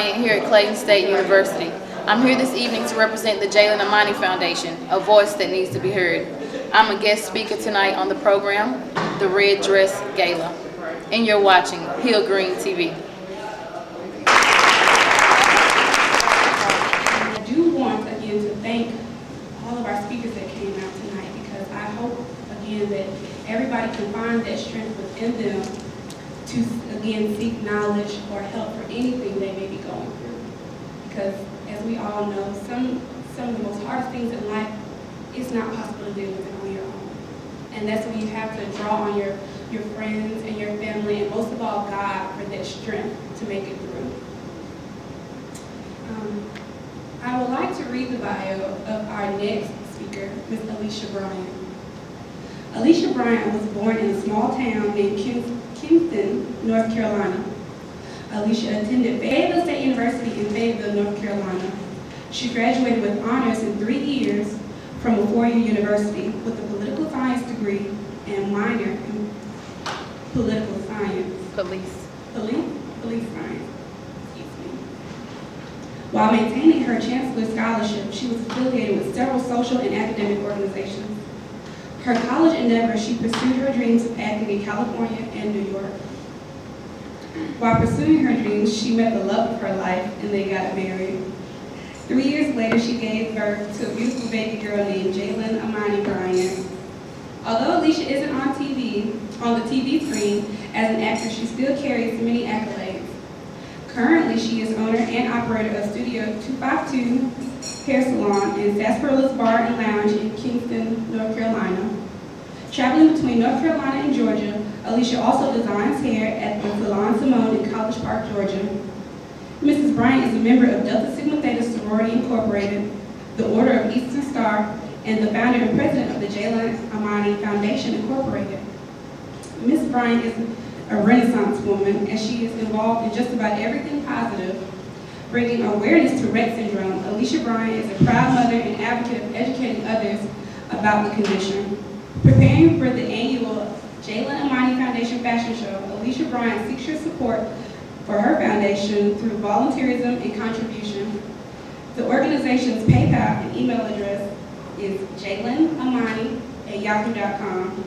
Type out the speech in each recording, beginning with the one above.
Bryant here at Clayton State University. I'm here this evening to represent the Jailynn Amani Foundation, a voice that needs to be heard. I'm a guest speaker tonight on the program, the Red Dress Gala, and you're watching Hill Green TV. I do want again to thank all of our speakers that came out tonight, because I hope again that everybody can find that strength within them to again seek knowledge or help for anything they may be going through. Because as we all know, some of the most hardest things in life, it's not possible to deal with it on your own. And that's when you have to draw on your friends and your family, and most of all God, for that strength to make it through. I would like to read the bio of our next speaker, Ms. Alicia Bryant. Alicia Bryant was born in a small town named Kingston, North Carolina. Alicia attended Fayetteville State University in Fayetteville, North Carolina. She graduated with honors in 3 years from a 4-year university with a political science degree and minor in political science. Police science. While maintaining her Chancellor's Scholarship, she was affiliated with several social and academic organizations. Her college endeavors, she pursued her dreams of acting in California and New York. While pursuing her dreams, she met the love of her life and they got married. 3 years later, she gave birth to a beautiful baby girl named Jailynn Amani Bryant. Although Alicia isn't on the TV screen as an actress, she still carries many accolades. Currently, she is owner and operator of Studio 252 Hair Salon and Sarsarilla's Bar and Lounge in Kingston, North Carolina. Traveling between North Carolina and Georgia, Alicia also designs hair at the Salon Simone in College Park, Georgia. Mrs. Bryant is a member of Delta Sigma Theta Sorority Incorporated, the Order of Eastern Star, and the founder and president of the Jailynn Amani Foundation Incorporated. Ms. Bryant is a Renaissance woman, and she is involved in just about everything positive, bringing awareness to Rhett syndrome. Alicia Bryant is a proud mother and advocate of educating others about the condition. Preparing for the annual Jailynn Amani Foundation Fashion Show, Alicia Bryant seeks your support for her foundation through volunteerism and contribution. The organization's PayPal and email address is jaylynnamani@yahoo.com.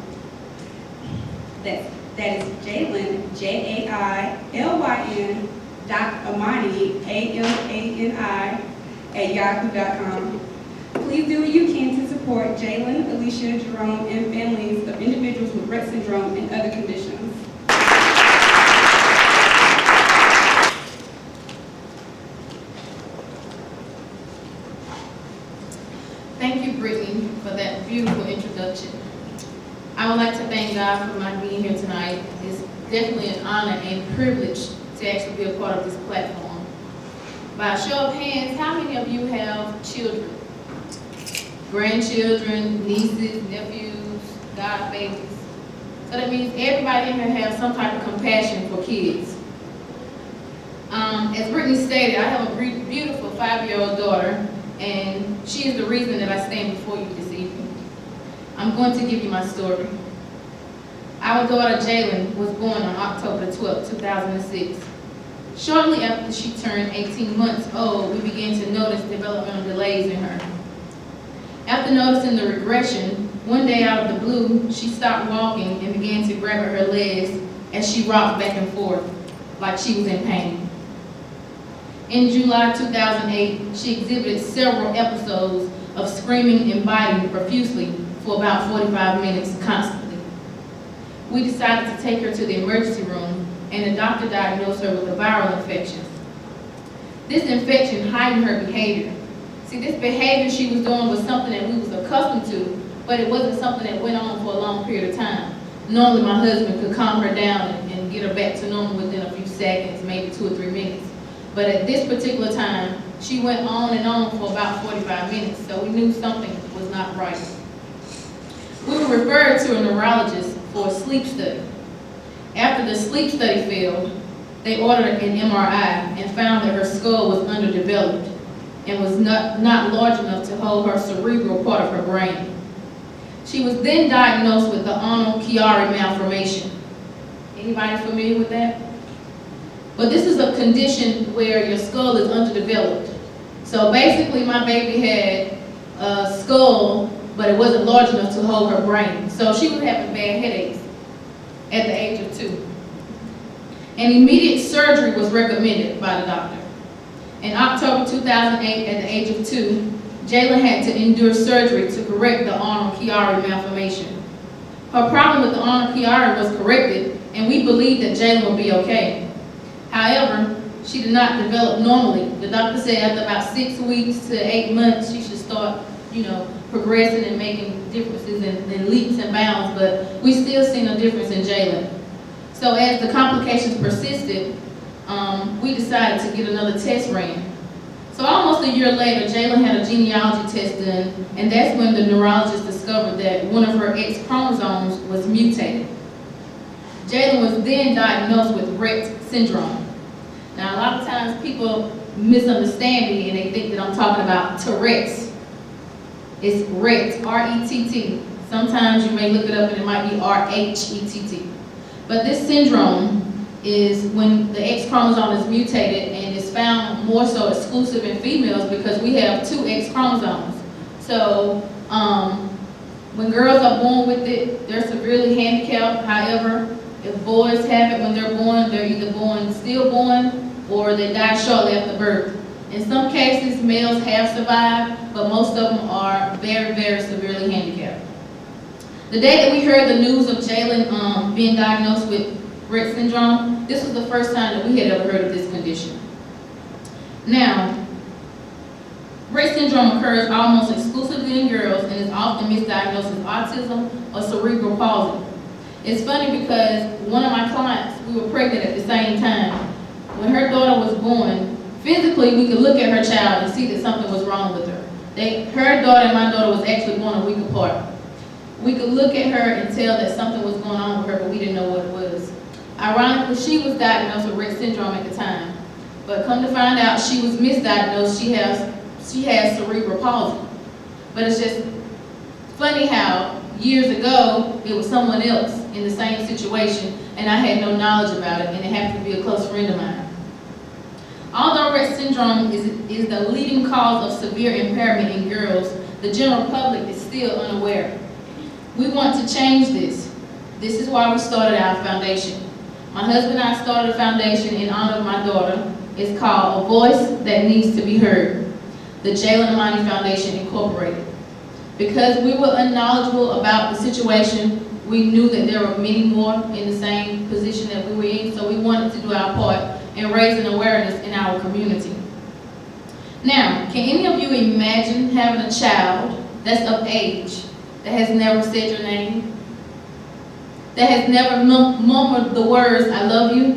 That is Jailynn, Jailyn, .amani, AMANI, Please do what you can to support Jailynn, Alicia, Jerome, and families of individuals with Rett syndrome and other conditions. Thank you, Brittany, for that beautiful introduction. I would like to thank God for my being here tonight. It's definitely an honor and privilege to actually be a part of this platform. By a show of hands, how many of you have children? Grandchildren, nieces, nephews, god babies. So that means everybody in here has some type of compassion for kids. As Brittany stated, I have a beautiful 5-year-old daughter, and she is the reason that I stand before you this evening. I'm going to give you my story. Our daughter Jailynn was born on October 12, 2006. Shortly after she turned 18 months old, we began to notice developmental delays in her. After noticing the regression, one day out of the blue, she stopped walking and began to grab at her legs as she rocked back and forth like she was in pain. In July 2008, she exhibited several episodes of screaming and biting profusely for about 45 minutes constantly. We decided to take her to the emergency room, and the doctor diagnosed her with a viral infection. This infection heightened her behavior. See, this behavior she was doing was something that we was accustomed to, but it wasn't something that went on for a long period of time. Normally, my husband could calm her down and get her back to normal within a few seconds, maybe 2 or 3 minutes. But at this particular time, she went on and on for about 45 minutes, so we knew something was not right. We were referred to a neurologist for a sleep study. After the sleep study failed, they ordered an MRI and found that her skull was underdeveloped and was not large enough to hold her cerebral part of her brain. She was then diagnosed with the Arnold-Chiari malformation. Anybody familiar with that? But this is a condition where your skull is underdeveloped. So basically my baby had a skull, but it wasn't large enough to hold her brain. So she was having bad headaches at the age of 2. And immediate surgery was recommended by the doctor. In October 2008, at the age of 2, Jailynn had to endure surgery to correct the Arnold-Chiari malformation. Her problem with the Arnold-Chiari was corrected, and we believed that Jailynn would be okay. However, she did not develop normally. The doctor said after about 6 weeks to 8 months, she should start, progressing and making differences in leaps and bounds, but we still seen a difference in Jailynn. So as the complications persisted, we decided to get another test ran. So almost a year later, Jailynn had a genealogy test done, and that's when the neurologist discovered that one of her X chromosomes was mutated. Jailynn was then diagnosed with Rhett syndrome. Now, a lot of times people misunderstand me and they think that I'm talking about Tourette's. It's Rhett, R-E-T-T. Sometimes you may look it up and it might be R-H-E-T-T. But this syndrome is when the X chromosome is mutated and is found more so exclusive in females because we have 2 X chromosomes. So when girls are born with it, they're severely handicapped. However, if boys have it when they're either born stillborn or they die shortly after birth. In some cases, males have survived, but most of them are very, very severely handicapped. The day that we heard the news of Jailynn being diagnosed with Rett syndrome, this was the first time that we had ever heard of this condition. Now, Rett syndrome occurs almost exclusively in girls and is often misdiagnosed as autism or cerebral palsy. It's funny because one of my clients, we were pregnant at the same time. When her daughter was born, physically we could look at her child and see that something was wrong with her. Her daughter and my daughter was actually born a week apart. We could look at her and tell that something was going on with her, but we didn't know what it was. Ironically, she was diagnosed with Rett syndrome at the time, but come to find out she was misdiagnosed. She has cerebral palsy. But it's just funny how years ago it was someone else in the same situation and I had no knowledge about it, and it happened to be a close friend of mine. Although Rett syndrome is the leading cause of severe impairment in girls, the general public is still unaware. We want to change this. This is why we started our foundation. My husband and I started a foundation in honor of my daughter. It's called A Voice That Needs to Be Heard, the Jailynn Amani Foundation Incorporated. Because we were unknowledgeable about the situation, we knew that there were many more in the same position that we were in, so we wanted to do our part in raising awareness in our community. Now, can any of you imagine having a child that's of age, that has never said your name, that has never murmured the words, "I love you"?